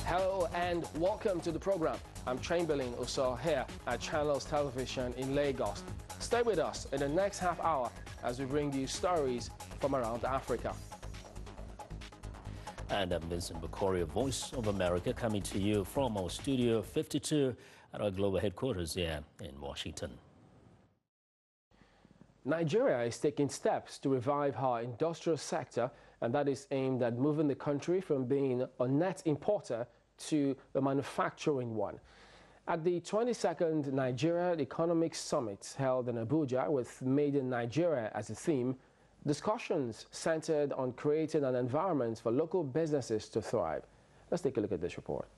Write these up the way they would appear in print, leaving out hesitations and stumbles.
Hello and welcome to the program. I'm Chamberlain Osor here at Channels Television in Lagos. Stay with us in the next half hour as we bring you stories from around Africa. And I'm Vincent, Makori, Voice of America, coming to you from our Studio 52 at our global headquarters here in Washington. Nigeria is taking steps to revive her industrial sector, and that is aimed at moving the country from being a net importer to a manufacturing one. At the 22nd Nigeria Economic Summit held in Abuja with Made in Nigeria as a theme, discussions centered on creating an environment for local businesses to thrive. Let's take a look at this report.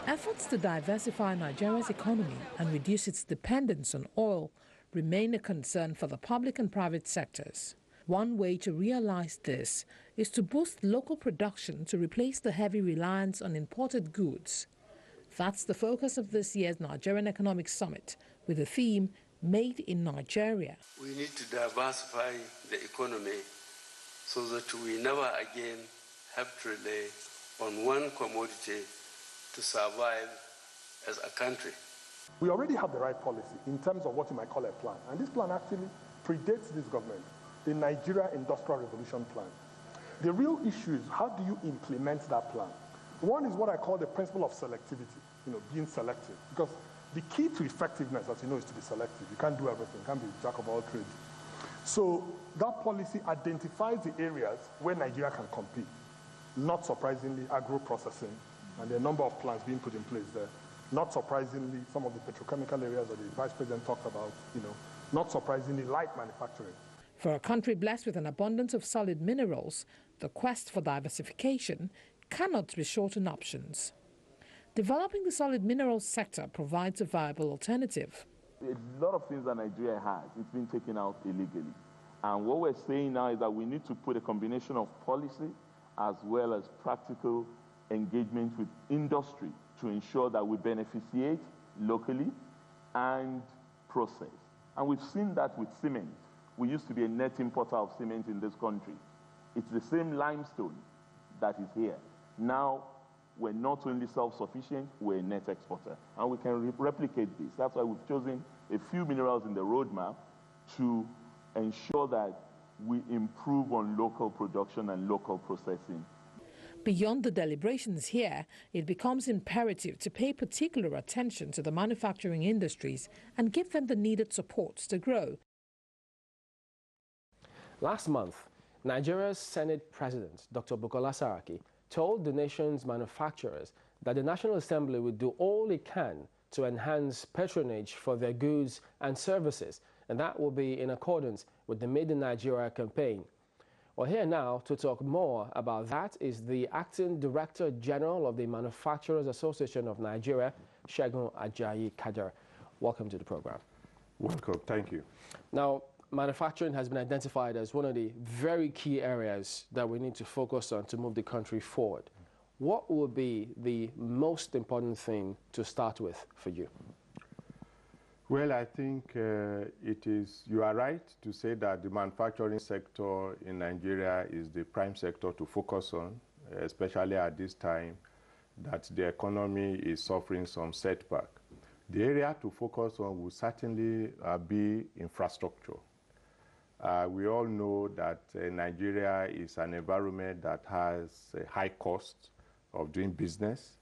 Efforts to diversify Nigeria's economy and reduce its dependence on oil remain a concern for the public and private sectors. One way to realize this is to boost local production to replace the heavy reliance on imported goods. That's the focus of this year's Nigerian Economic Summit, with the theme Made in Nigeria. We need to diversify the economy so that we never again have to rely on one commodity to survive as a country. We already have the right policy in terms of what you might call a plan. And this plan actually predates this government, the Nigeria Industrial Revolution Plan. The real issue is how do you implement that plan? One is what I call the principle of selectivity, being selective. Because the key to effectiveness, as you know, is to be selective. You can't do everything. You can't be jack of all trades. So that policy identifies the areas where Nigeria can compete. Not surprisingly, agro-processing, and there are a number of plans being put in place there. Not surprisingly, some of the petrochemical areas that the Vice President talked about, not surprisingly, light manufacturing. For a country blessed with an abundance of solid minerals, the quest for diversification cannot be short on options. Developing the solid minerals sector provides a viable alternative. A lot of things that Nigeria has, it's been taken out illegally. And what we're saying now is that we need to put a combination of policy as well as practical engagement with industry to ensure that we beneficiate locally and process. And we've seen that with cement. We used to be a net importer of cement in this country. It's the same limestone that is here. Now, we're not only self-sufficient, we're a net exporter. And we can replicate this. That's why we've chosen a few minerals in the roadmap to ensure that we improve on local production and local processing. Beyond the deliberations here, it becomes imperative to pay particular attention to the manufacturing industries and give them the needed support to grow. Last month, Nigeria's Senate President, Dr. Bukola Saraki, told the nation's manufacturers that the National Assembly would do all it can to enhance patronage for their goods and services, and that will be in accordance with the Made in Nigeria campaign. Well, here now to talk more about that is the Acting Director General of the Manufacturers Association of Nigeria, Segun Ajayi Kader. Welcome to the program. Welcome, thank you. Now, manufacturing has been identified as one of the very key areas that we need to focus on to move the country forward. What would be the most important thing to start with for you? Well, I think you are right to say that the manufacturing sector in Nigeria is the prime sector to focus on, especially at this time that the economy is suffering some setback. The area to focus on will certainly be infrastructure. We all know that Nigeria is an environment that has a high cost of doing business.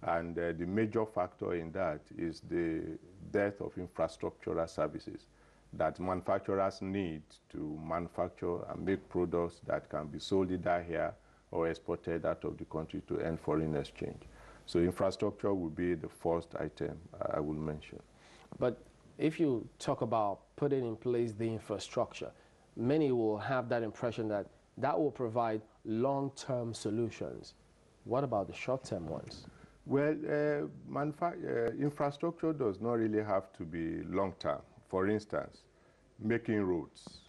And the major factor in that is the dearth of infrastructural services that manufacturers need to manufacture and make products that can be sold either here or exported out of the country to earn foreign exchange. So infrastructure will be the first item I will mention. But if you talk about putting in place the infrastructure, many will have that impression that that will provide long-term solutions. What about the short-term ones? Well, infrastructure does not really have to be long-term. For instance, making roads.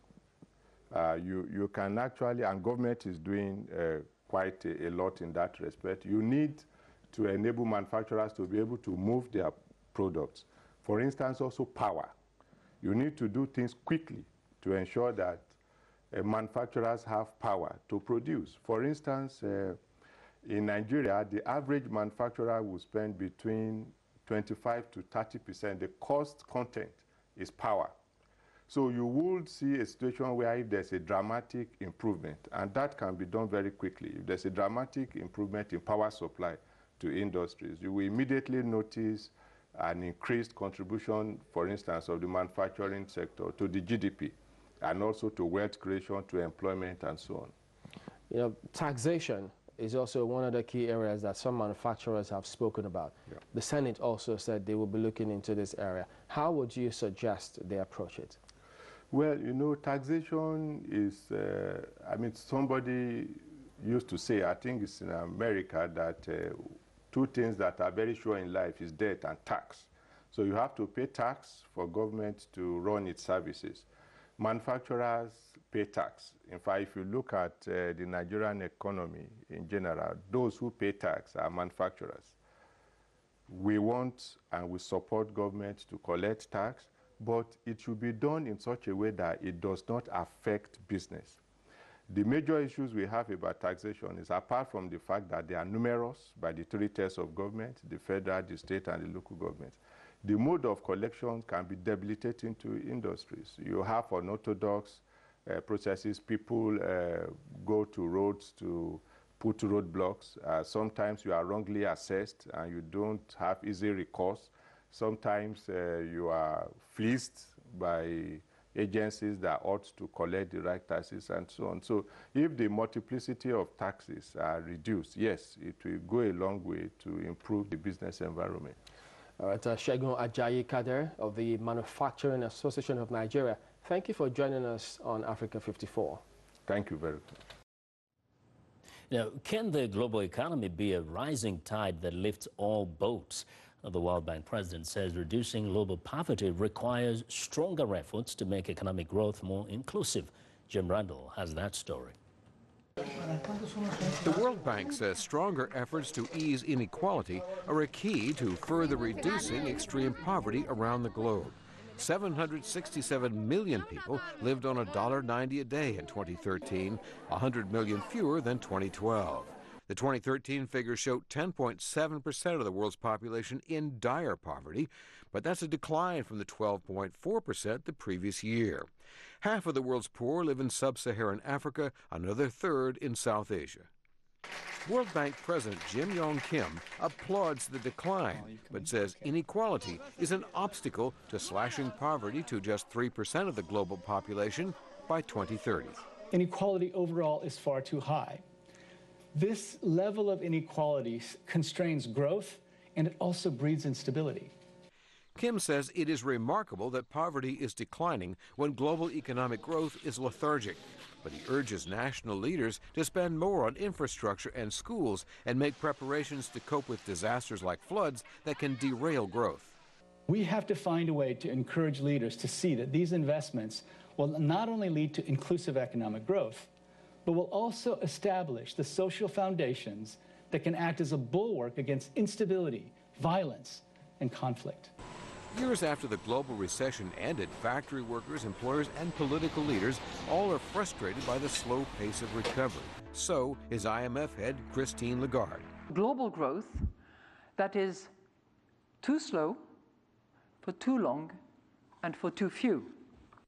You can actually, and government is doing quite a lot in that respect. You need to enable manufacturers to be able to move their products. For instance, also power. You need to do things quickly to ensure that manufacturers have power to produce. For instance, in Nigeria, the average manufacturer will spend between 25 to 30%. The cost content is power. So you would see a situation where if there's a dramatic improvement, and that can be done very quickly, if there's a dramatic improvement in power supply to industries, you will immediately notice an increased contribution, for instance, of the manufacturing sector to the GDP, and also to wealth creation, to employment, and so on. You know, taxation is also one of the key areas that some manufacturers have spoken about. Yeah. The Senate also said they will be looking into this area. How would you suggest they approach it? Well, you know, taxation is, I mean, somebody used to say, I think it's in America, that two things that are very sure in life is debt and tax. So you have to pay tax for government to run its services. Manufacturers pay tax. In fact, if you look at the Nigerian economy in general, those who pay tax are manufacturers. We want and we support government to collect tax, but it should be done in such a way that it does not affect business. The major issues we have about taxation is, apart from the fact that they are numerous by the three tiers of government, the federal, the state, and the local government, the mode of collection can be debilitating to industries. You have unorthodox processes. People go to roads to put roadblocks. Sometimes you are wrongly assessed and you don't have easy recourse. Sometimes you are fleeced by agencies that ought to collect the right taxes and so on. So if the multiplicity of taxes are reduced, yes, it will go a long way to improve the business environment. All right, Segun Ajayi Kader of the Manufacturing Association of Nigeria, thank you for joining us on Africa 54. Thank you very much. Now, can the global economy be a rising tide that lifts all boats? The World Bank president says reducing global poverty requires stronger efforts to make economic growth more inclusive. Jim Randall has that story. The World Bank says stronger efforts to ease inequality are a key to further reducing extreme poverty around the globe. 767 million people lived on $1.90 a day in 2013, 100 million fewer than 2012. The 2013 figures show 10.7% of the world's population in dire poverty, but that's a decline from the 12.4% the previous year. Half of the world's poor live in sub-Saharan Africa, another third in South Asia. World Bank President Jim Yong Kim applauds the decline, but says inequality is an obstacle to slashing poverty to just 3% of the global population by 2030. Inequality overall is far too high. This level of inequality constrains growth, and it also breeds instability. Kim says it is remarkable that poverty is declining when global economic growth is lethargic. But he urges national leaders to spend more on infrastructure and schools and make preparations to cope with disasters like floods that can derail growth. We have to find a way to encourage leaders to see that these investments will not only lead to inclusive economic growth, but will also establish the social foundations that can act as a bulwark against instability, violence, and conflict. Years after the global recession ended, factory workers, employers, and political leaders all are frustrated by the slow pace of recovery. So is IMF head Christine Lagarde. Global growth that is too slow, for too long, and for too few.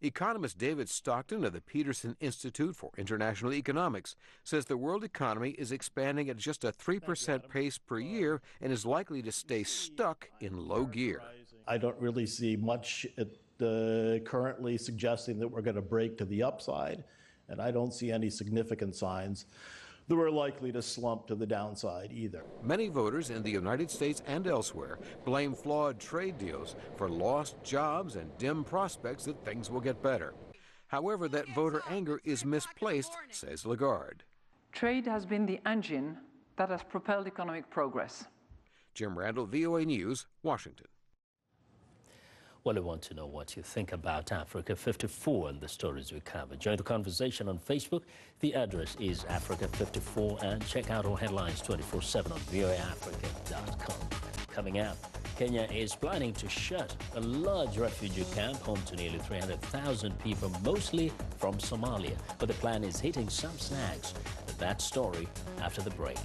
Economist David Stockton of the Peterson Institute for International Economics says the world economy is expanding at just a 3% pace per year and is likely to stay stuck in low gear. I don't really see much currently suggesting that we're going to break to the upside, and I don't see any significant signs that we're likely to slump to the downside either. Many voters in the United States and elsewhere blame flawed trade deals for lost jobs and dim prospects that things will get better. However, that voter anger is misplaced, says Lagarde. Trade has been the engine that has propelled economic progress. Jim Randall, VOA News, Washington. Well, I want to know what you think about Africa 54 and the stories we cover. Join the conversation on Facebook. The address is Africa 54, and check out our headlines 24/7 on voaafrica.com. Coming up, Kenya is planning to shut a large refugee camp home to nearly 300,000 people, mostly from Somalia. But the plan is hitting some snags. That story after the break.